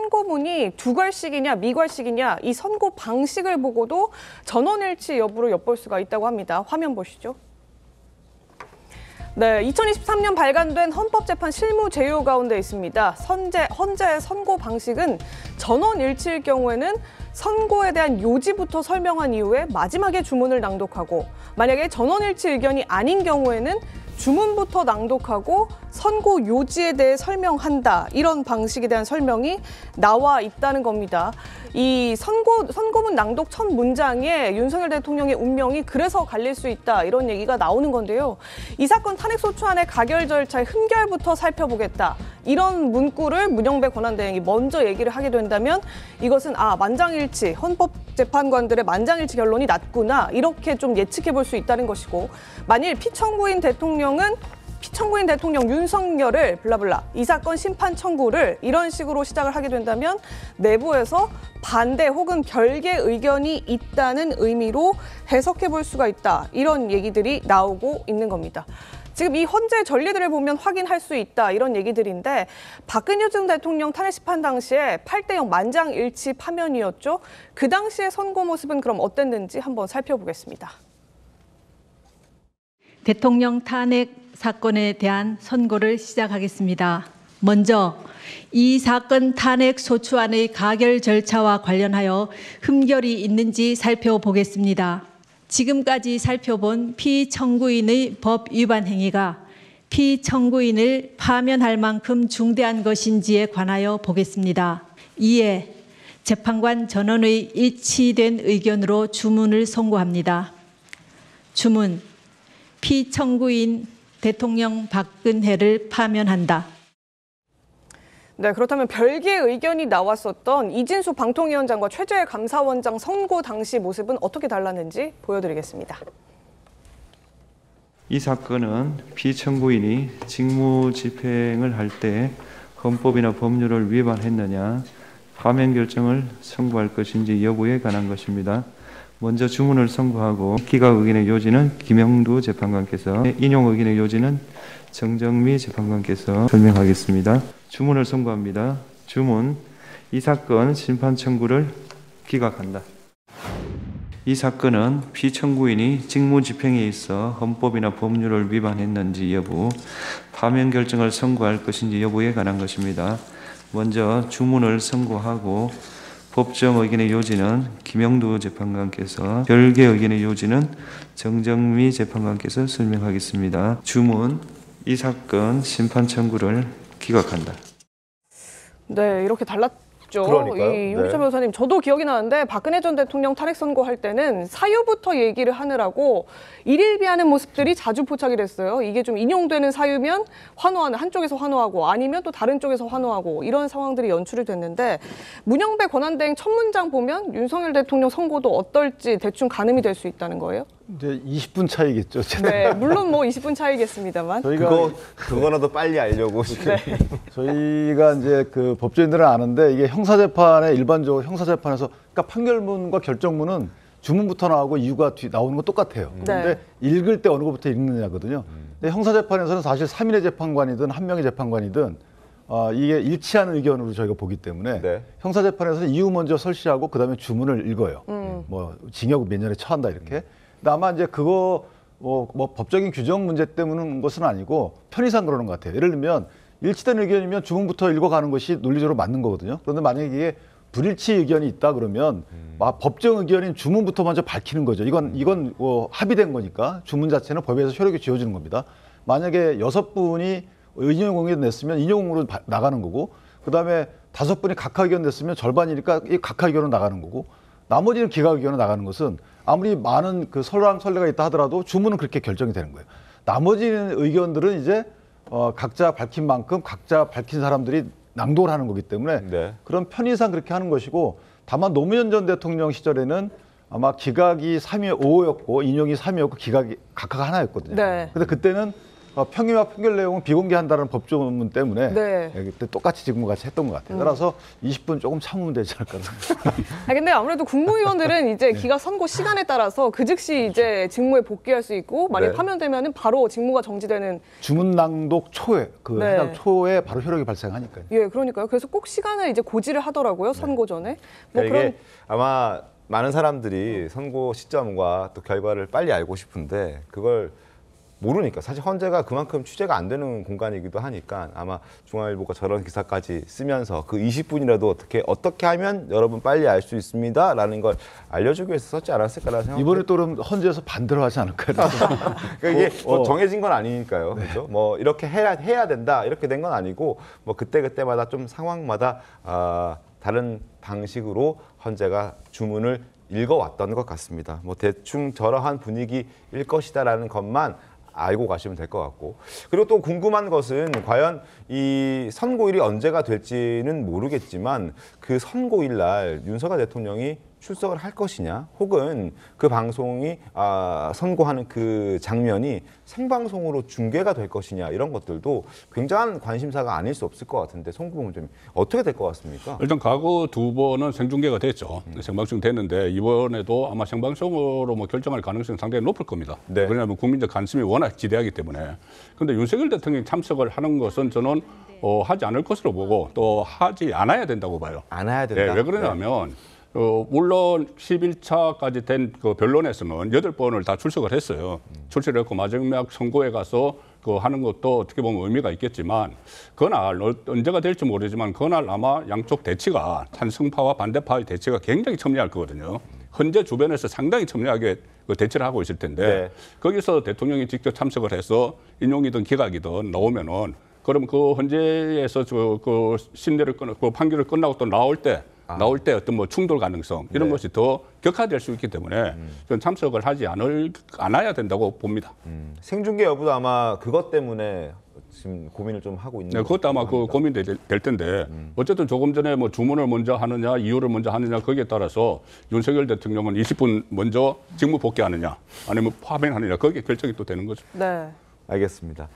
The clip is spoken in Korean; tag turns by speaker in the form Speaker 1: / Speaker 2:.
Speaker 1: 선고문이 두괄식이냐 미괄식이냐 이 선고 방식을 보고도 전원일치 여부를 엿볼 수가 있다고 합니다. 화면 보시죠. 네, 2023년 발간된 헌법재판 실무 제요 가운데 있습니다. 헌재 선고 방식은 전원일치일 경우에는 선고에 대한 요지부터 설명한 이후에 마지막에 주문을 낭독하고, 만약에 전원일치 의견이 아닌 경우에는 주문부터 낭독하고 선고 요지에 대해 설명한다. 이런 방식에 대한 설명이 나와 있다는 겁니다. 이 선고문 낭독 첫 문장에 윤석열 대통령의 운명이 그래서 갈릴 수 있다. 이런 얘기가 나오는 건데요. 이 사건 탄핵소추안의 가결 절차의 흠결부터 살펴보겠다. 이런 문구를 문영배 권한대행이 먼저 얘기를 하게 된다면 이것은 만장일치, 헌법재판관들의 만장일치 결론이 났구나. 이렇게 좀 예측해 볼 수 있다는 것이고, 만일 피청구인 대통령 윤석열을 블라블라 이 사건 심판 청구를 이런 식으로 시작을 하게 된다면 내부에서 반대 혹은 별개 의견이 있다는 의미로 해석해 볼 수가 있다. 이런 얘기들이 나오고 있는 겁니다. 지금 이 헌재 전례들을 보면 확인할 수 있다. 이런 얘기들인데, 박근혜 전 대통령 탄핵 심판 당시에 8대0 만장일치 파면이었죠. 그 당시의 선고 모습은 그럼 어땠는지 한번 살펴보겠습니다.
Speaker 2: 대통령 탄핵 사건에 대한 선고를 시작하겠습니다. 먼저 이 사건 탄핵 소추안의 가결 절차와 관련하여 흠결이 있는지 살펴보겠습니다. 지금까지 살펴본 피청구인의 법 위반 행위가 피청구인을 파면할 만큼 중대한 것인지에 관하여 보겠습니다. 이에 재판관 전원의 일치된 의견으로 주문을 선고합니다. 주문: 피청구인 대통령 박근혜를 파면한다.
Speaker 1: 네, 그렇다면 별개 의견이 나왔었던 이진수 방통위원장과 최재해 감사원장 선고 당시 모습은 어떻게 달랐는지 보여드리겠습니다.
Speaker 3: 이 사건은 피청구인이 직무 집행을 할 때 헌법이나 법률을 위반했느냐, 파면 결정을 선고할 것인지 여부에 관한 것입니다. 먼저 주문을 선고하고 기각 의견의 요지는 김영두 재판관께서, 인용 의견의 요지는 정정미 재판관께서 설명하겠습니다. 주문을 선고합니다. 주문: 이 사건 심판 청구를 기각한다. 이 사건은 피청구인이 직무 집행에 있어 헌법이나 법률을 위반했는지 여부, 파면 결정을 선고할 것인지 여부에 관한 것입니다. 먼저 주문을 선고하고 법정 의견의 요지는 김영두 재판관께서, 별개 의견의 요지는 정정미 재판관께서 설명하겠습니다. 주문: 이 사건 심판 청구를 기각한다.
Speaker 1: 네, 이렇게 달랐죠.
Speaker 4: 그러니까요.
Speaker 1: 이 윤희철 변호사님, 저도 기억이 나는데 박근혜 전 대통령 탄핵 선고할 때는 사유부터 얘기를 하느라고 일일비하는 모습들이 자주 포착이 됐어요. 이게 좀 인용되는 사유면 환호하는, 한쪽에서 환호하고 아니면 또 다른 쪽에서 환호하고 이런 상황들이 연출이 됐는데, 문영배 권한대행 첫 문장 보면 윤석열 대통령 선고도 어떨지 대충 가늠이 될 수 있다는 거예요?
Speaker 4: 이제 20분 차이겠죠.
Speaker 1: 네, 물론 뭐 20분 차이겠습니다만.
Speaker 4: 저희가
Speaker 5: 그거라도 빨리 알려고 지금.
Speaker 1: 네.
Speaker 4: 저희가 이제 그 법조인들은 아는데, 이게 형사재판에 일반적으로 형사재판에서, 그러니까 판결문과 결정문은 주문부터 나오고 이유가 나오는 거 똑같아요. 그런데 읽을 때 어느 것부터 읽느냐거든요. 근데 형사재판에서는 사실 3인의 재판관이든 1명의 재판관이든 이게 일치하는 의견으로 저희가 보기 때문에 형사재판에서는 이유 먼저 설시하고 그다음에 주문을 읽어요. 뭐 징역 몇 년에 처한다 이렇게. 근데 아마 이제 그거 뭐 법적인 규정 문제 때문인 것은 아니고 편의상 그러는 것 같아요. 예를 들면 일치된 의견이면 주문부터 읽어가는 것이 논리적으로 맞는 거거든요. 그런데 만약에 이게 불일치 의견이 있다 그러면 법정 의견인 주문부터 먼저 밝히는 거죠. 이건 합의된 거니까 주문 자체는 법에서 효력이 지어지는 겁니다. 만약에 6분이 인용 의견 냈으면 인용으로 나가는 거고, 그다음에 5분이 각하 의견 냈으면 절반이니까 이 각하 의견으로 나가는 거고, 나머지는 기각 의견으로 나가는 것은 아무리 많은 그 설랑설레가 있다 하더라도 주문은 그렇게 결정이 되는 거예요. 나머지 의견들은 이제 각자 밝힌 만큼 각자 밝힌 사람들이 낭독을 하는 거기 때문에 그런 편의상 그렇게 하는 것이고, 다만 노무현 전 대통령 시절에는 아마 기각이 3위 5였고 인용이 3위였고 기각이 각하가 하나였거든요. 근데 그때는 평의와 판결 내용은 비공개한다는 법조문 때문에
Speaker 1: 네.
Speaker 4: 그때 똑같이 직무같이 했던 것 같아요. 따라서 20분 조금 참으면 되지 않을까.
Speaker 1: 근데 아무래도 국무위원들은 이제 기각 선고 시간에 따라서 그 즉시 이제 직무에 복귀할 수 있고 만약
Speaker 5: 네.
Speaker 1: 파면되면은 바로 직무가 정지되는.
Speaker 4: 주문 낭독 초에
Speaker 1: 네.
Speaker 4: 해당 초에 바로 효력이 발생하니까요.
Speaker 1: 예, 그러니까요. 그래서 꼭 시간을 이제 고지를 하더라고요. 선고 전에. 뭐
Speaker 5: 그러니까 이게 아마 많은 사람들이 선고 시점과 또 결과를 빨리 알고 싶은데 그걸 모르니까 사실 헌재가 그만큼 취재가 안 되는 공간이기도 하니까 아마 중앙일보가 저런 기사까지 쓰면서 그 20분이라도 어떻게 하면 여러분 빨리 알 수 있습니다라는 걸 알려주기 위해서 썼지 않았을까라는 생각.
Speaker 4: 이번에 또 그럼 헌재에서 반대로 하지 않을까요?
Speaker 5: 그러니까 이게 뭐 정해진 건 아니니까요.
Speaker 4: 네.
Speaker 5: 그렇죠? 뭐 이렇게 해야 된다 이렇게 된 건 아니고 뭐 그때마다 좀 상황마다 다른 방식으로 헌재가 주문을 읽어왔던 것 같습니다. 뭐 대충 저러한 분위기일 것이다라는 것만 알고 가시면 될 것 같고, 그리고 또 궁금한 것은 과연 이 선고일이 언제가 될지는 모르겠지만 그 선고일 날 윤석열 대통령이 출석을 할 것이냐, 혹은 그 방송이 선고하는 그 장면이 생방송으로 중계가 될 것이냐, 이런 것들도 굉장한 관심사가 아닐 수 없을 것 같은데 송구봉 원장님 어떻게 될 것 같습니까?
Speaker 6: 일단 과거 두 번은 생중계가 됐죠. 생방송 됐는데 이번에도 아마 생방송으로 뭐 결정할 가능성이 상당히 높을 겁니다.
Speaker 5: 네.
Speaker 6: 왜냐하면 국민적 관심이 워낙 지대하기 때문에. 그런데 윤석열 대통령이 참석을 하는 것은 저는 하지 않을 것으로 보고 또 하지 않아야 된다고 봐요.
Speaker 5: 안 해야 된다.
Speaker 6: 네, 왜 그러냐면 물론 11차까지 된 그 변론에서는 8번을 다 출석을 했어요. 출석을 했고 마지막 선고에 가서 그 하는 것도 어떻게 보면 의미가 있겠지만, 그날 언제가 될지 모르지만 그날 아마 양쪽 대치가, 찬성파와 반대파의 대치가 굉장히 첨예할 거거든요. 헌재 주변에서 상당히 첨예하게 그 대치를 하고 있을 텐데
Speaker 5: 네.
Speaker 6: 거기서 대통령이 직접 참석을 해서 인용이든 기각이든 나오면은, 그럼 그 헌재에서 그 신뢰를 그 판결을 끝나고 또 나올 때 어떤 뭐 충돌 가능성 이런
Speaker 5: 네.
Speaker 6: 것이 더 격화될 수 있기 때문에 저는 참석을 하지 않아야 된다고 봅니다.
Speaker 5: 생중계 여부도 아마 그것 때문에 지금 고민을 좀 하고 있는.
Speaker 6: 네, 그것도 아마 그 고민될 텐데 어쨌든 조금 전에 뭐 주문을 먼저 하느냐 이유를 먼저 하느냐 거기에 따라서 윤석열 대통령은 20분 먼저 직무 복귀하느냐 아니면 파면하느냐 거기에 결정이 또 되는 거죠.
Speaker 1: 네.
Speaker 5: 알겠습니다.